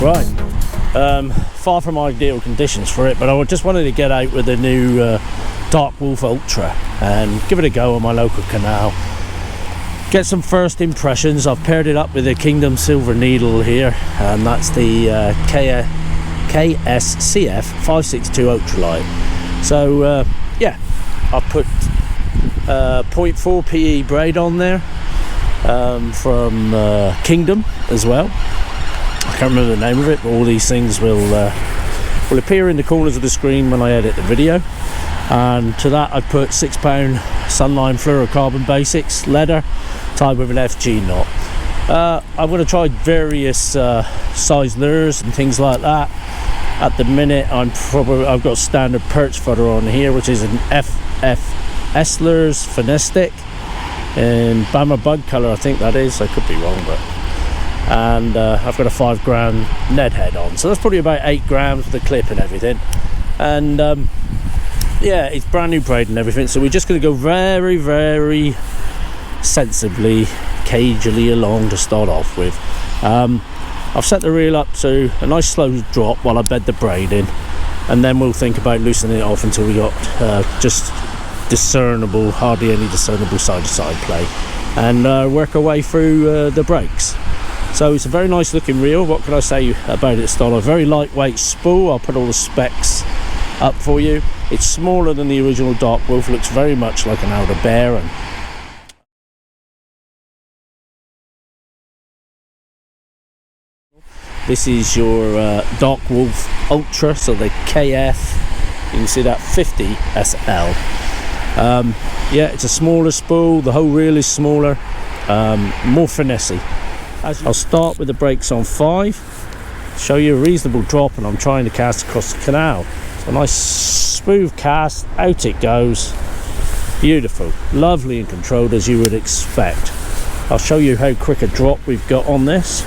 Right, far from ideal conditions for it, but I just wanted to get out with the new Dark Wolf Ultra and give it a go on my local canal. Get some first impressions. I've paired it up with the Kingdom Silver Needle here, and that's the KSCF 562 Ultralight. So yeah, I put 0.4 PE braid on there from Kingdom as well. I can't remember the name of it, but all these things will appear in the corners of the screen when I edit the video. And to that I put 6-pound Sunline Fluorocarbon Basics leather tied with an FG knot. I'm going to try various size lures and things like that. At the minute I've got standard perch fodder on here, which is an FFS lures finesse stick in Bama Bug colour, I think that is. I could be wrong, but and I've got a 5 gram Ned head on, so that's probably about 8 grams with the clip and everything. And yeah, it's brand new braid and everything, so we're just going to go very, very sensibly, cagily along to start off with. I've set the reel up to a nice slow drop while I bed the braid in, and then we'll think about loosening it off until we got just discernible, hardly any discernible side-to-side play, and work our way through the breaks. So it's a very nice looking reel. What can I say about it, Stoller? Very lightweight spool. I'll put all the specs up for you. It's smaller than the original Dark Wolf, looks very much like an outer bear, and this is your Dark Wolf Ultra, so the KF, you can see that 50 SL. Yeah, it's a smaller spool, the whole reel is smaller, more finessey. I'll start with the brakes on 5, show you a reasonable drop, and I'm trying to cast across the canal. So a nice smooth cast, out it goes, beautiful, lovely and controlled as you would expect. I'll show you how quick a drop we've got on this.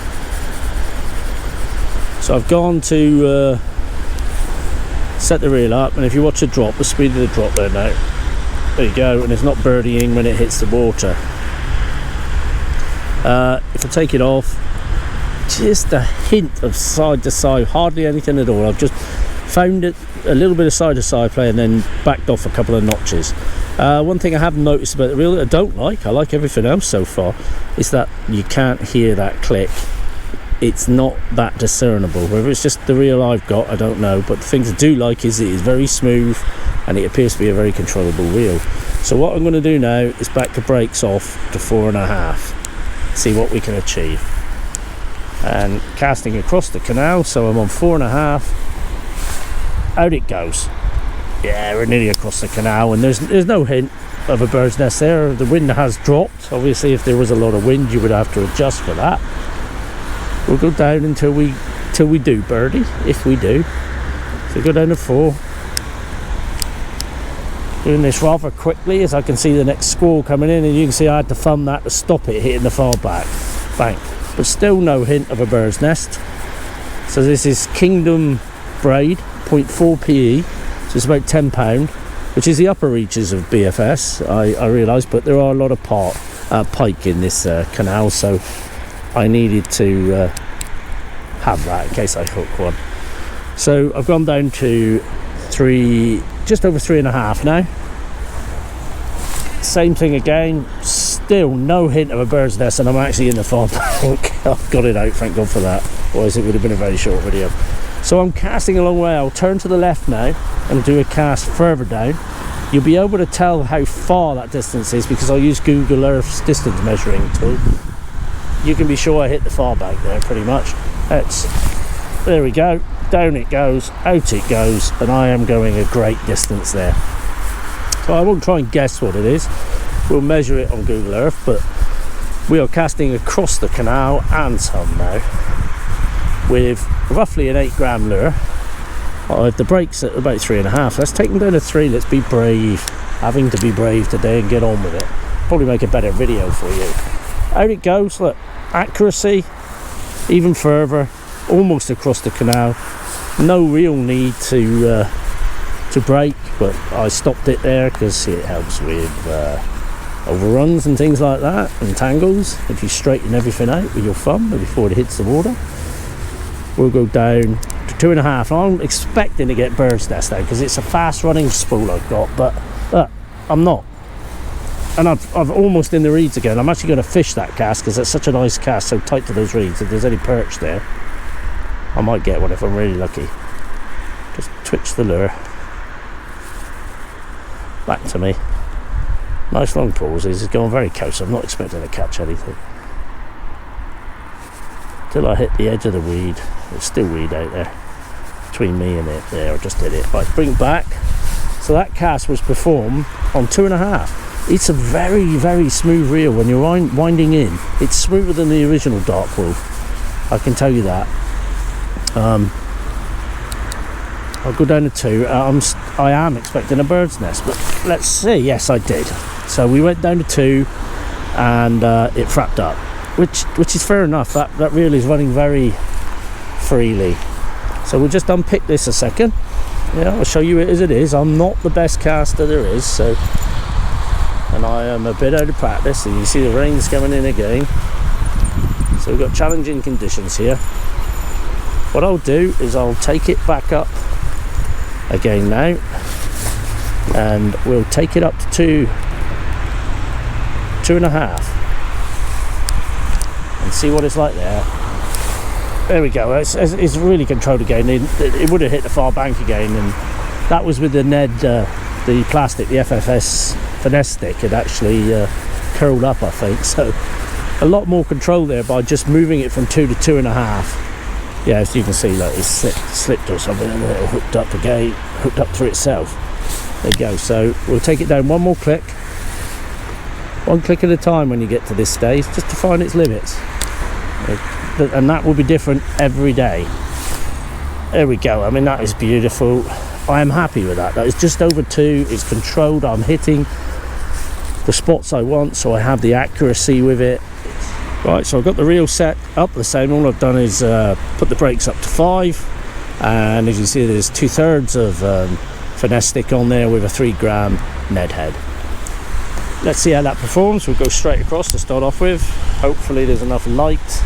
So I've gone to set the reel up, and if you watch the drop, the speed of the drop there now, there you go, and it's not birdieing when it hits the water. If I take it off, just a hint of side to side, hardly anything at all. I've just found it a little bit of side to side play and then backed off a couple of notches. One thing I have noticed about the reel that I don't like, I like everything else so far, is that you can't hear that click. It's not that discernible. Whether it's just the reel I've got, I don't know, but the things I do like is it is very smooth and it appears to be a very controllable reel. So what I'm going to do now is back the brakes off to 4.5, see what we can achieve, and casting across the canal. So I'm on 4.5, out it goes. Yeah, we're nearly across the canal, and there's no hint of a bird's nest there. The wind has dropped. Obviously if there was a lot of wind you would have to adjust for that. We'll go down until we do birdie, if we do. So go down to 4. Doing this rather quickly as I can see the next squall coming in, and you can see I had to thumb that to stop it hitting the far back bank, but still no hint of a bird's nest. So this is Kingdom braid, 0.4 PE, so it's about 10 pound, which is the upper reaches of BFS, I realise, but there are a lot of pike in this canal, so I needed to have that in case I hook one. So I've gone down to 3, just over 3.5 now. Same thing again, still no hint of a bird's nest, and I'm actually in the far bank. I've got it out, thank God for that, otherwise it would have been a very short video. So I'm casting a long way. I'll turn to the left now and do a cast further down. You'll be able to tell how far that distance is because I'll use Google Earth's distance measuring tool. You can be sure I hit the far bank there pretty much. There we go, down it goes, out it goes, and I am going a great distance there. So I won't try and guess what it is, we'll measure it on Google Earth, but we are casting across the canal and some now with roughly an 8 gram lure. The brakes at about 3.5, let's take them down to 3. Let's be brave, having to be brave today, and get on with it. Probably make a better video for you. Out it goes, look, accuracy even further, almost across the canal. No real need to brake, but I stopped it there because it helps with overruns and things like that, and tangles, if you straighten everything out with your thumb before it hits the water. we'll go down to 2.5. I'm expecting to get bird's nest out because it's a fast running spool I've got, but I'm not. And I've almost in the reeds again. I'm actually going to fish that cast because it's such a nice cast, so tight to those reeds. If there's any perch there, I might get one if I'm really lucky. Just twitch the lure back to me. Nice long pauses. It's going very close. I'm not expecting to catch anything till I hit the edge of the weed. There's still weed out there between me and it. There, I just did it. Right, bring it back. So that cast was performed on 2.5. It's a very, very smooth reel when you're winding in. It's smoother than the original Dark Wolf, I can tell you that. I'll go down to 2. I am expecting a bird's nest, but let's see. Yes, I did. So we went down to 2 and it frapped up, which is fair enough. That reel is running very freely. So we'll just unpick this a second. Yeah, I'll show you it as it is. I'm not the best caster there is, so, and I am a bit out of practice, and you see the rain's coming in again. So we've got challenging conditions here. What I'll do is I'll take it back up again now, and we'll take it up to 2.5 and see what it's like there. There we go. It's really controlled again. It would have hit the far bank again, and that was with the Ned, the plastic, the FFS finesse stick. It actually curled up, I think. So a lot more control there by just moving it from 2 to 2.5. Yeah, as you can see, like it's slipped or something, and it hooked up again, hooked up through itself. There you go. So we'll take it down one more click, one click at a time when you get to this stage, just to find its limits. And that will be different every day. There we go. I mean, that is beautiful. I am happy with that. That is just over 2. It's controlled. I'm hitting the spots I want, so I have the accuracy with it. Right, so I've got the reel set up the same. All I've done is put the brakes up to 5, and as you see, there's 2/3 of finesse stick on there with a 3 gram Ned head. Let's see how that performs. We'll go straight across to start off with. Hopefully there's enough light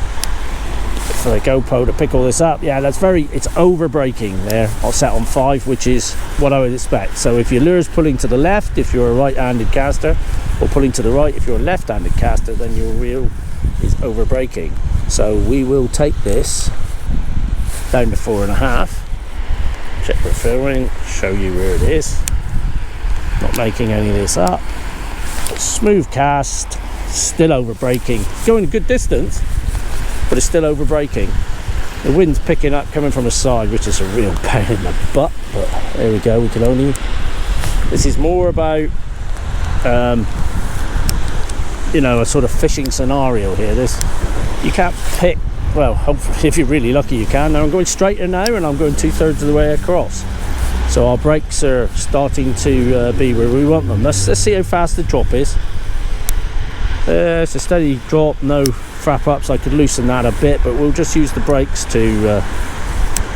for the GoPro to pick all this up. Yeah, it's over braking there. I'll set on 5, which is what I would expect. So if your lure's pulling to the left, if you're a right-handed caster, or pulling to the right if you're a left-handed caster, then your reel is over braking. So we will take this down to 4.5. Check for filming, show you where it is. Not making any of this up. Smooth cast, still over braking. Going a good distance, but it's still over braking. The wind's picking up coming from the side, which is a real pain in the butt, but there we go. This is more about you know, a sort of fishing scenario here. You can't pick, well, hopefully if you're really lucky you can. Now I'm going straighter now, and I'm going 2/3 of the way across, so our brakes are starting to be where we want them. Let's see how fast the drop is. It's a steady drop, no frap ups. I could loosen that a bit, but we'll just use the brakes to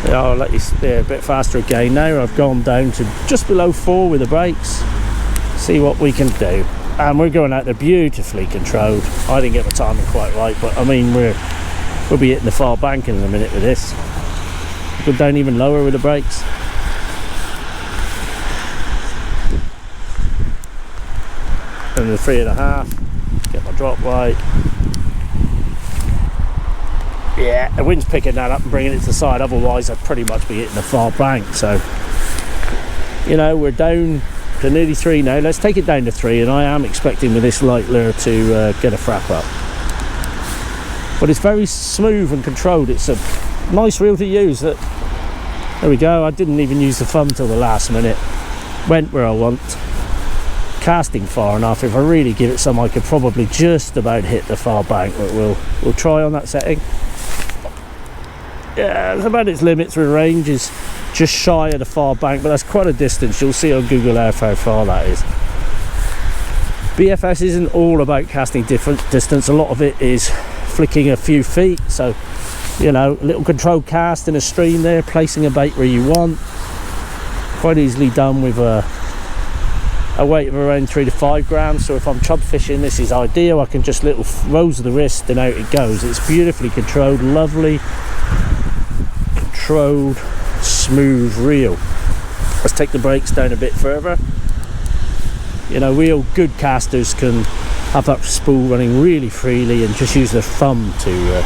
I'll let you steer a bit faster again. Now I've gone down to just below 4 with the brakes. See what we can do. And we're going out there beautifully controlled. I didn't get the timing quite right, but I mean we'll be hitting the far bank in a minute with this. Go down even lower with the brakes. And the 3.5. Get my drop right. Yeah, the wind's picking that up and bringing it to the side. Otherwise, I'd pretty much be hitting the far bank. So, you know, we're down to nearly 3 now. Let's take it down to 3, and I am expecting with this light lure to get a frap up. But it's very smooth and controlled. It's a nice reel to use. There we go. I didn't even use the thumb till the last minute. Went where I want. Casting far enough. If I really give it some, I could probably just about hit the far bank. But we'll try on that setting. Yeah, it's about its limits with range. Is just shy of the far bank, but that's quite a distance. You'll see on Google Earth how far that is. BFS isn't all about casting different distance. A lot of it is flicking a few feet. So, you know, a little controlled cast in a stream there, placing a bait where you want. Quite easily done with a weight of around 3 to 5 grams. So if I'm chub fishing, this is ideal. I can just little rose of the wrist and out it goes. It's beautifully controlled, lovely. controlled, smooth reel. Let's take the brakes down a bit further. You know, real good casters can have that spool running really freely and just use their thumb to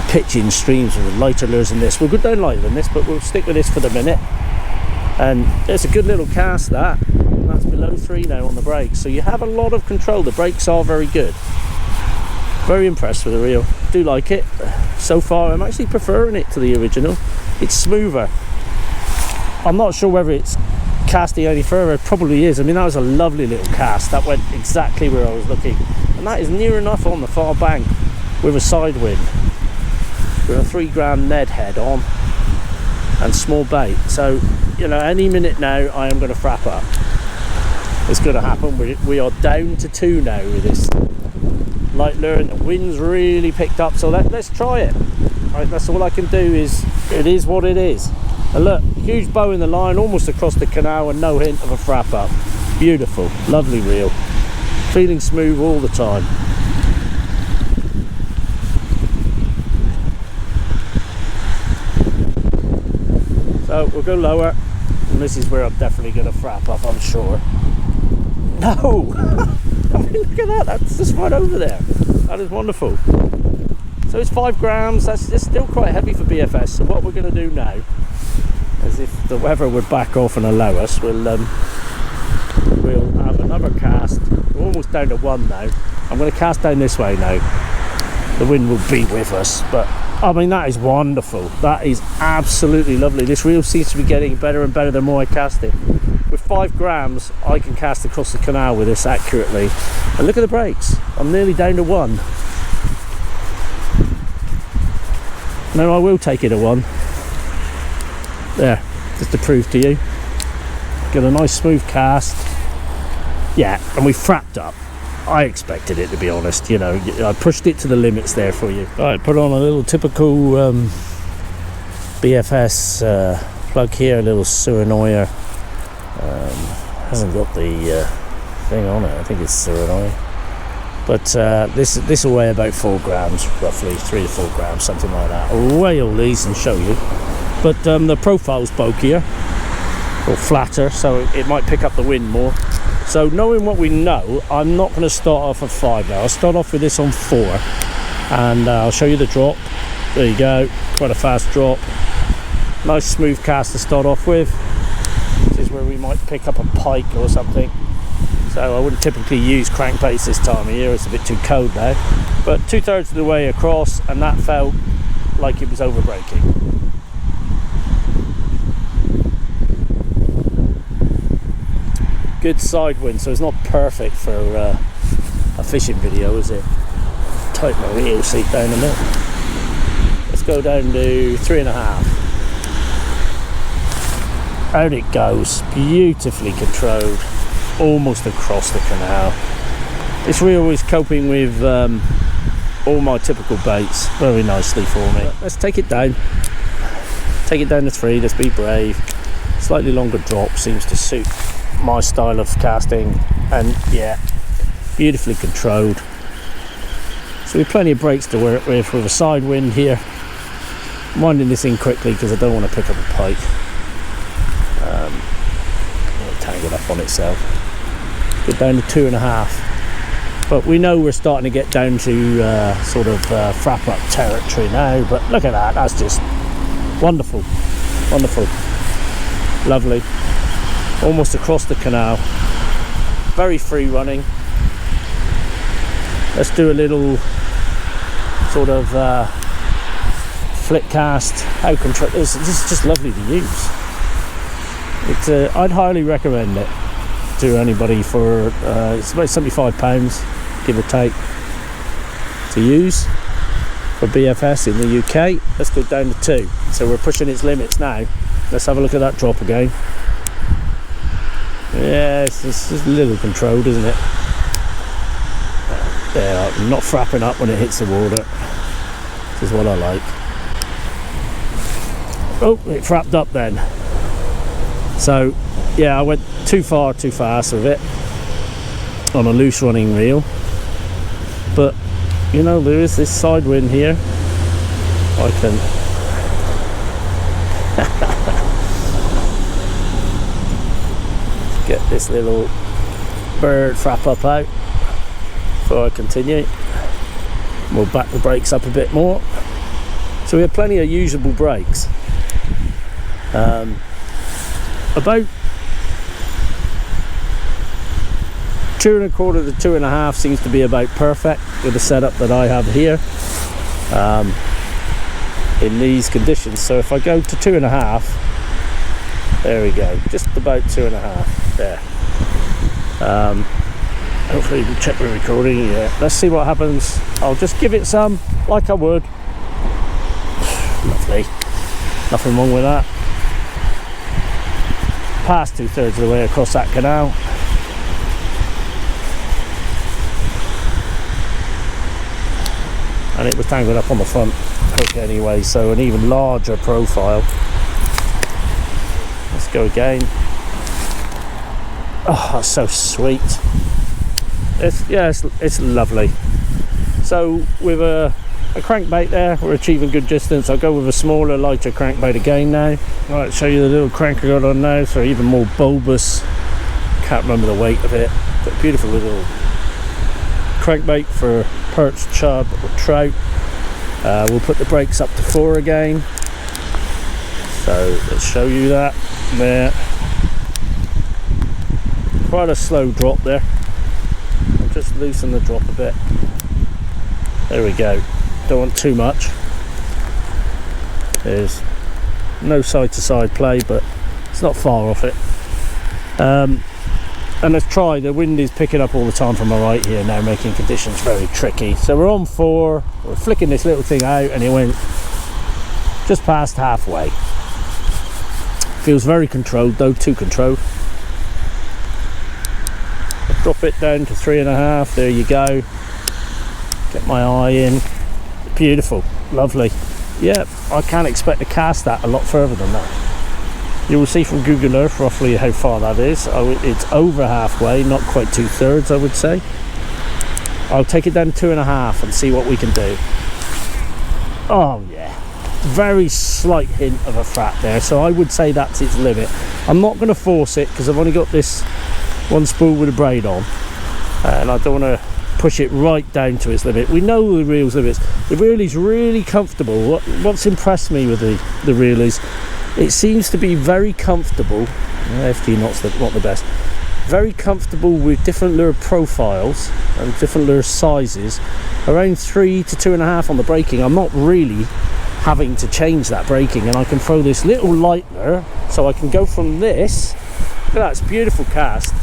pitch in streams with lighter lures than this. We'll go down lighter than this, but we'll stick with this for the minute. And it's a good little cast, that. And that's below 3 now on the brakes, so you have a lot of control. The brakes are very good. Very impressed with the reel. Do like it so far. I'm actually preferring it to the original. It's smoother. I'm not sure whether it's casting any further. It probably is. I mean, that was a lovely little cast. That went exactly where I was looking, and that is near enough on the far bank with a side wind, with a 3 gram Ned head on and small bait. So, you know, any minute now I am going to frap up. It's going to happen. We are down to 2 now with this light lure, and the wind's really picked up, so let's try it. Right, that's all I can do. It is what it is. And look, huge bow in the line, almost across the canal, and no hint of a frap up. Beautiful, lovely reel, feeling smooth all the time. So we'll go lower, and this is where I'm definitely going to frap up, I'm sure. No! I mean, look at that, that's just right over there. That is wonderful. So it's 5 grams, that's still quite heavy for BFS. So what we're going to do now, as if the weather would back off and allow us, we'll have another cast. We're almost down to 1 now. I'm going to cast down this way now. The wind will be with us, but I mean, that is wonderful. That is absolutely lovely. This reel seems to be getting better and better the more I cast it. With 5 grams, I can cast across the canal with this accurately. And look at the brakes. I'm nearly down to 1. No, I will take it at 1. There, just to prove to you. Got a nice smooth cast. Yeah, and we frapped up. I expected it, to be honest. You know, I pushed it to the limits there for you. All right, put on a little typical BFS plug here, a little Tsurinoya. Hasn't got the thing on it. I think it's Tsurinoya. But this will weigh about 4 grams, roughly 3 to 4 grams, something like that. I'll weigh all these and show you. But the profile's bulkier or flatter, so it might pick up the wind more. So knowing what we know, I'm not going to start off at 5 now. I'll start off with this on 4, and I'll show you the drop. There you go, quite a fast drop. Nice smooth cast to start off with. This is where we might pick up a pike or something. So I wouldn't typically use crankbaits this time of year, it's a bit too cold now. But 2/3 of the way across, and that felt like it was overbreaking. Good side wind, so it's not perfect for a fishing video, is it? Tighten my wheel seat down a bit. Let's go down to 3.5. Out it goes, beautifully controlled, almost across the canal. This reel is coping with all my typical baits very nicely for me. Let's take it down. Take it down to 3, let's be brave. Slightly longer drop seems to suit my style of casting, and yeah, beautifully controlled. So we've plenty of brakes to work with a side wind here. I'm winding this in quickly because I don't want to pick up a pike. It'll tangle up on itself. Get down to 2.5, but we know we're starting to get down to sort of frap up territory now. But look at that, that's just wonderful, wonderful, lovely. Almost across the canal, very free running. Let's do a little sort of flick cast. How control? This is just lovely to use. It's I'd highly recommend it to anybody for it's about £75, give or take, to use for BFS in the UK. Let's go down to 2. So we're pushing its limits now. Let's have a look at that drop again. Yeah, it's just a little controlled, isn't it? Yeah, I'm not frapping up when it hits the water. This is what I like. Oh, it frapped up then. So, yeah, I went too far, too fast with it on a loose running reel. But, you know, there is this side wind here. I can get this little bird frap up out before I continue. We'll back the brakes up a bit more. So we have plenty of usable brakes. About 2 1/4 to 2 1/2 seems to be about perfect with the setup that I have here in these conditions. So if I go to 2 1/2, there we go, just about 2 1/2 there. Hopefully you can check the recording. Yeah, let's see what happens. I'll just give it some like I would. Lovely, nothing wrong with that. Past 2/3 of the way across that canal. And it was tangled up on the front hook anyway, so an even larger profile. Let's go again. Oh, that's so sweet. It's lovely. So with a crankbait there, we're achieving good distance. I'll go with a smaller, lighter crankbait again now. Right, show you the little crank I got on now, so even more bulbous. Can't remember the weight of it, but beautiful little crankbait for perch, chub or trout. We'll put the brakes up to 4 again. So let's show you that there. Quite a slow drop there. I'll just loosen the drop a bit. There we go. Don't want too much. There's no side to side play, but it's not far off it. And let's try, the wind is picking up all the time from my right here now, making conditions very tricky. So we're on 4, we're flicking this little thing out, and it went just past halfway. Feels very controlled though, too controlled. Drop it down to 3 1/2, there you go. Get my eye in. Beautiful, lovely. Yeah, I can't expect to cast that a lot further than that. You will see from Google Earth roughly how far that is. It's over halfway, not quite 2/3 I would say. I'll take it down to 2 1/2 and see what we can do. Oh yeah, very slight hint of a frat there, so I would say that's its limit. I'm not going to force it because I've only got this one spool with a braid on, and I don't want to push it right down to its limit. We know the reel's limits. The reel is really comfortable. What's impressed me with the reel is it seems to be very comfortable. FT knots not the best. Very comfortable with different lure profiles and different lure sizes. Around 3 to 2 1/2 on the braking. I'm not really having to change that braking, and I can throw this little light lure, so I can go from this. Look at that, it's a beautiful cast.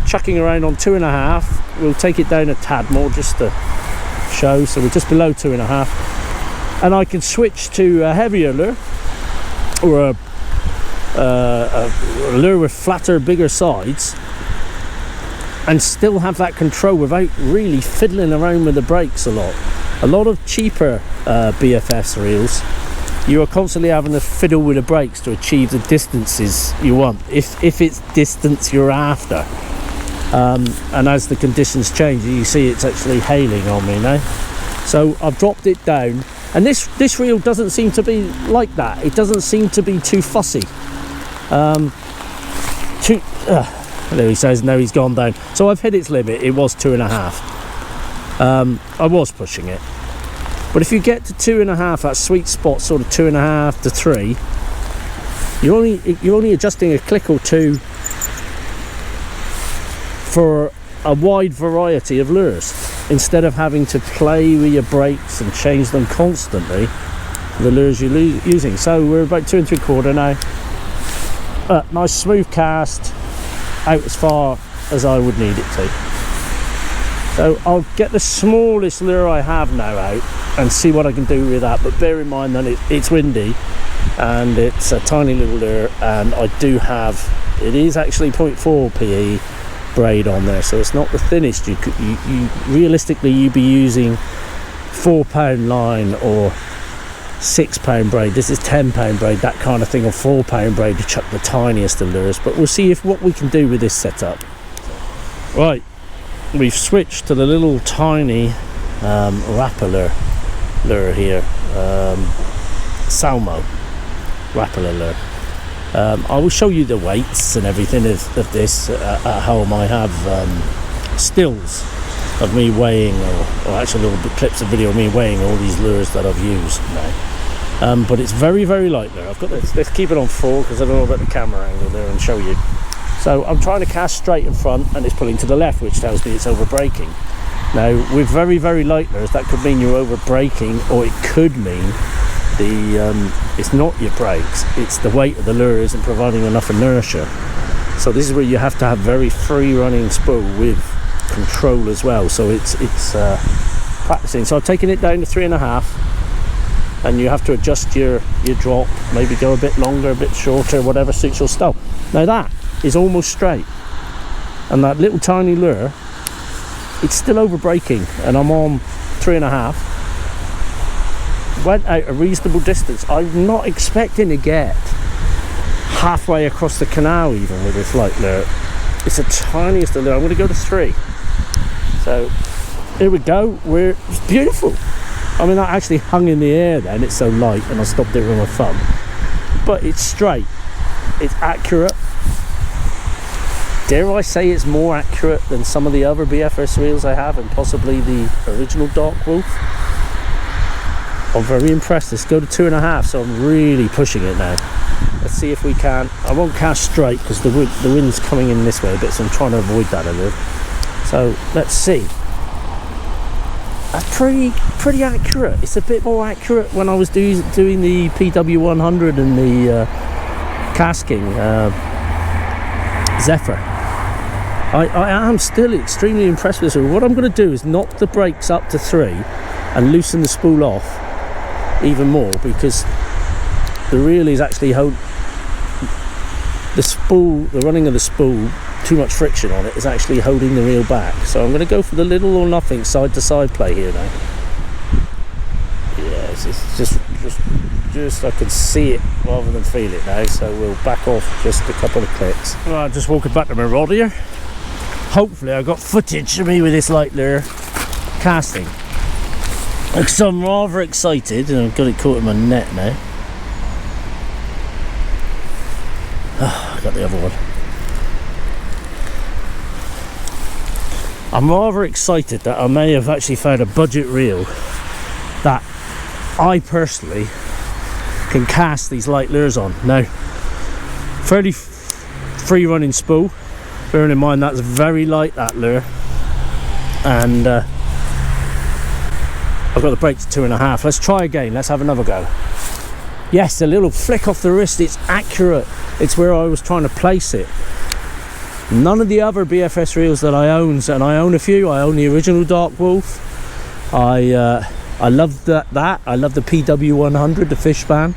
Chucking around on 2 1/2. We'll take it down a tad more just to show. So we're just below 2 1/2, and I can switch to a heavier lure or a lure with flatter, bigger sides, and still have that control without really fiddling around with the brakes a lot. A lot of cheaper BFS reels, you are constantly having to fiddle with the brakes to achieve the distances you want, if it's distance you're after. And as the conditions change, you see it's actually hailing on me now. So I've dropped it down, and this reel doesn't seem to be like that. It doesn't seem to be too fussy. There he says, no, he's gone down. So I've hit its limit. It was 2 1/2. I was pushing it, but if you get to 2 1/2, that sweet spot, sort of 2 1/2 to 3, you're only adjusting a click or two for a wide variety of lures, instead of having to play with your brakes and change them constantly for the lures you're using. So we're about 2 3/4 now. Nice smooth cast, out as far as I would need it to. So I'll get the smallest lure I have now out and see what I can do with that, but bear in mind that it's windy and it's a tiny little lure, and I do have, it is actually 0.4 PE braid on there, so it's not the thinnest. You realistically you'd be using 4-pound line or 6-pound braid. This is 10-pound braid, that kind of thing, or 4-pound braid to chuck the tiniest of lures. But we'll see what we can do with this setup. Right, we've switched to the little tiny rapper lure here, Salmo rapper lure. I will show you the weights and everything of this at home. I have stills of me weighing, or actually little clips of video of me weighing all these lures that I've used now. But it's very, very light there. I've got this, let's keep it on 4 because I don't know about the camera angle there and show you. So I'm trying to cast straight in front and it's pulling to the left, which tells me it's over braking. Now with very, very light lures, that could mean you're over braking, or it could mean it's not your brakes, it's the weight of the lure isn't providing enough inertia. So this is where you have to have very free running spool with control as well. So it's practicing. So I've taken it down to 3.5, and you have to adjust your drop, maybe go a bit longer, a bit shorter, whatever suits your style. Now that is almost straight, and that little tiny lure, it's still over braking, and I'm on 3.5. Went out a reasonable distance. I'm not expecting to get halfway across the canal even with this light lure. It's the tiniest lure. I'm going to go to 3. So here we go. It's beautiful. I mean, that actually hung in the air then, it's so light, and I stopped it with my thumb. But it's straight, it's accurate. Dare I say it's more accurate than some of the other BFS reels I have, and possibly the original Dark Wolf. I'm very impressed. Let's go to 2.5, so I'm really pushing it now. Let's see if we can. I won't cast straight because the wind's coming in this way a bit, so I'm trying to avoid that a little. So let's see. That's pretty accurate. It's a bit more accurate when I was doing the PW100 and the casking Zephyr. I am still extremely impressed with this. What I'm going to do is knock the brakes up to 3 and loosen the spool off even more, because the reel is actually the running of the spool, too much friction on it is actually holding the reel back. So I'm going to go for the little or nothing side to side play here now. Yeah, it's just I can see it rather than feel it now, so we'll back off just a couple of clicks. Right, just walking back to my rod here. Hopefully I got footage of me with this light lure casting. So I'm rather excited, and I've got it caught in my net now. Oh, I got the other one. I'm rather excited that I may have actually found a budget reel that I personally can cast these light lures on. Now, fairly free running spool, bearing in mind that's very light, that lure, and I've got the brake to 2.5. Let's try again. Let's have another go. Yes, a little flick off the wrist. It's accurate. It's where I was trying to place it. None of the other BFS reels that I own, and I own a few. I own the original Dark Wolf. I love that. I love the PW100, the fish span.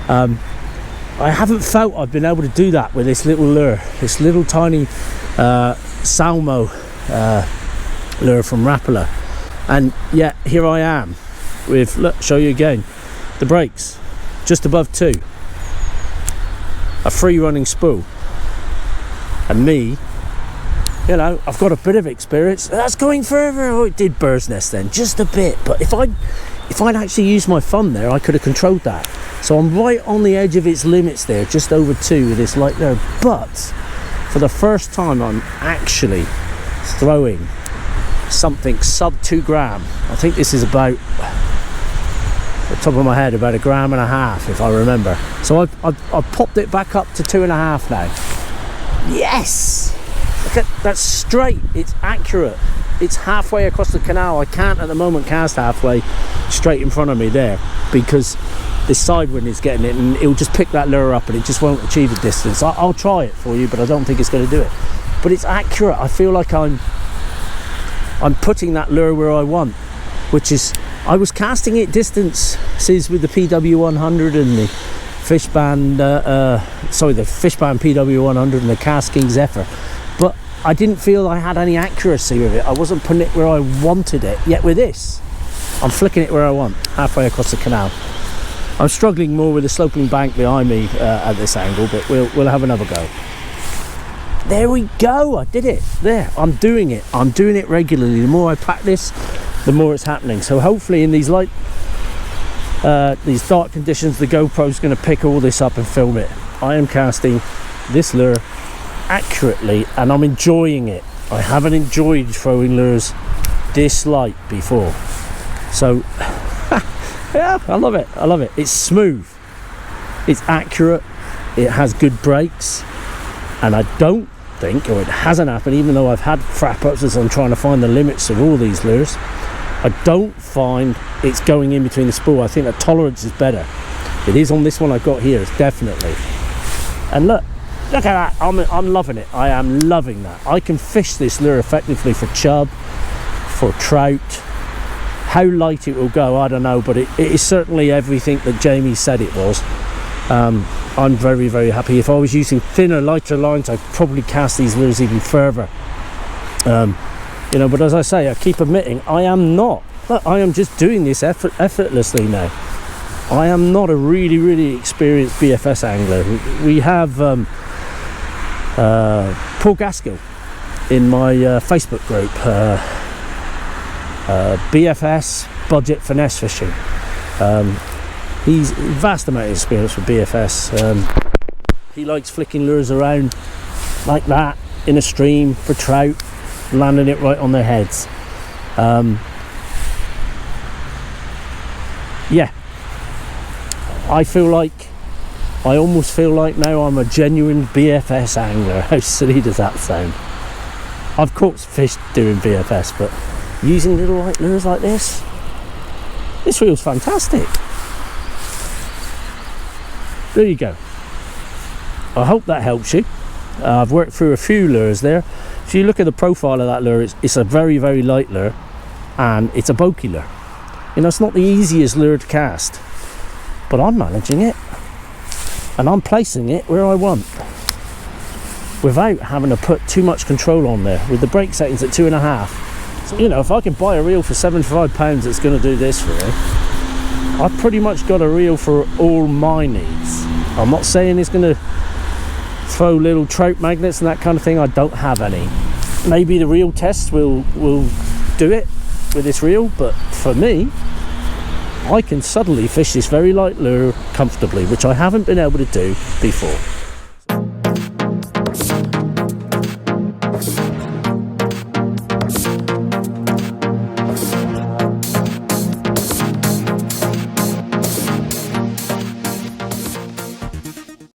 I haven't felt I've been able to do that with this little lure. This little tiny Salmo lure from Rapala. And yet here I am with, look, show you again, the brakes just above 2, a free running spool, and me, you know, I've got a bit of experience. That's going further. Oh, it did bird's nest then, just a bit, but if I'd actually used my thumb there, I could have controlled that. So I'm right on the edge of its limits there, just over 2 with this light there. But for the first time I'm actually throwing something sub 2 gram. I think this is about, at the top of my head, about 1.5 grams if I remember. So I've popped it back up to 2.5 now. Yes! Look at that's straight, it's accurate, it's halfway across the canal. I can't at the moment cast halfway straight in front of me there because this side wind is getting it, and it'll just pick that lure up and it just won't achieve a distance. I'll try it for you, but I don't think it's going to do it. But it's accurate. I feel like I'm putting that lure where I want, which is, I was casting it distances with the PW100 and the fish band, the fish band PW100 and the casking Zephyr, but I didn't feel I had any accuracy with it. I wasn't putting it where I wanted it. Yet with this, I'm flicking it where I want, halfway across the canal. I'm struggling more with the sloping bank behind me at this angle, but we'll have another go. There we go, I did it. There, I'm doing it regularly. The more I practice, the more it's happening. So hopefully in these dark conditions, the GoPro's going to pick all this up and film it. I am casting this lure accurately, and I'm enjoying it. I haven't enjoyed throwing lures this light before, so yeah, I love it. I love it. It's smooth, it's accurate, it has good breaks, and I don't think, or it hasn't happened, even though I've had frap ups as I'm trying to find the limits of all these lures, I don't find it's going in between the spool. I think the tolerance is better. It is on this one I've got here, it's definitely. And look at that. I'm loving it. I am loving that. I can fish this lure effectively for chub, for trout. How light it will go, I don't know, but it is certainly everything that Jamie said it was. I'm very, very happy. If I was using thinner, lighter lines, I'd probably cast these lures even further. You know, but as I say, I keep admitting I am not. Look, I am just doing this effortlessly now. I am not a really, really experienced BFS angler. We have Paul Gaskell in my Facebook group, BFS Budget Finesse Fishing. He's vast amount of experience with BFS. He likes flicking lures around like that in a stream for trout, landing it right on their heads. Yeah, I almost feel like now I'm a genuine BFS angler. How silly does that sound? I've caught fish doing BFS, but using little light lures like this feels fantastic. There you go. I hope that helps you. I've worked through a few lures there. If you look at the profile of that lure, it's a very, very light lure, and it's a bokeh lure. You know, it's not the easiest lure to cast, but I'm managing it, and I'm placing it where I want, without having to put too much control on there, with the brake settings at 2.5. So, you know, if I can buy a reel for £75 that's going to do this for me, I've pretty much got a reel for all my needs. I'm not saying it's going to throw little trout magnets and that kind of thing. I don't have any. Maybe the reel test will do it with this reel, but for me, I can suddenly fish this very light lure comfortably, which I haven't been able to do before.